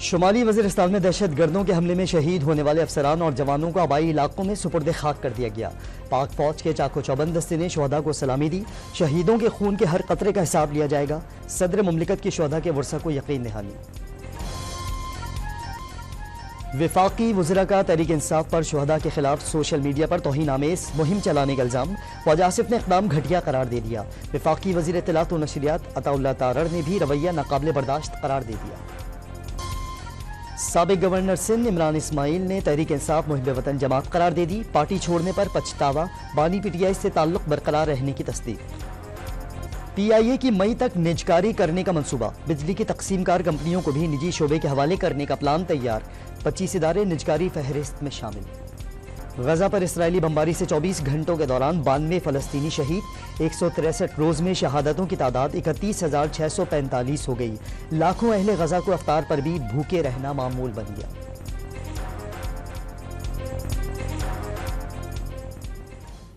شمالی وزیرستان میں دہشت گردوں کے حملے میں شہید ہونے والے افسران اور جوانوں کو آبائی علاقوں میں سپرد خاک کر دیا گیا۔ پاک فوج کے چاق و چوبند دستے نے شہداء کو سلامی دی۔ شہیدوں کے خون کے ہر قطرے کا حساب لیا جائے گا۔ صدر مملکت کی شہداء کے ورثہ کو یقین دہانی۔ وفاقی وزراء کا تحریک انصاف پر شہداء کے خلاف سوشل میڈیا پر توہین آمیز مہم چلانے کا الزام۔ خواجہ آصف نے اقدام گھٹیا قرار دے دیا۔ وفاقی وزیر اطلاعات و نشریات عطا اللہ تارڑ نے بھی رویہ ناقابل برداشت قرار دے دیا۔ سابق گورنر سندھ عمران اسماعیل نے تحریک انصاف محب وطن جماعت قرار دے دی۔ پارٹی چھوڑنے پر پچھتاوا، بانی پی ٹی آئی سے تعلق برقرار رہنے کی تصدیق۔ پی آئی اے کی مئی تک نجکاری کرنے کا منصوبہ۔ بجلی کی تقسیم کار کمپنیوں کو بھی نجی شعبے کے حوالے کرنے کا پلان تیار۔ 25 ادارے نجکاری فہرست میں شامل۔ غزہ پر اسرائیلی بمباری سے 24 گھنٹوں کے دوران 92 فلسطینی شہید۔ 163 روز میں شہادتوں کی تعداد 31,645 ہو گئی۔ لاکھوں اہل غزہ کو افطار پر بھی بھوکے رہنا معمول بن گیا۔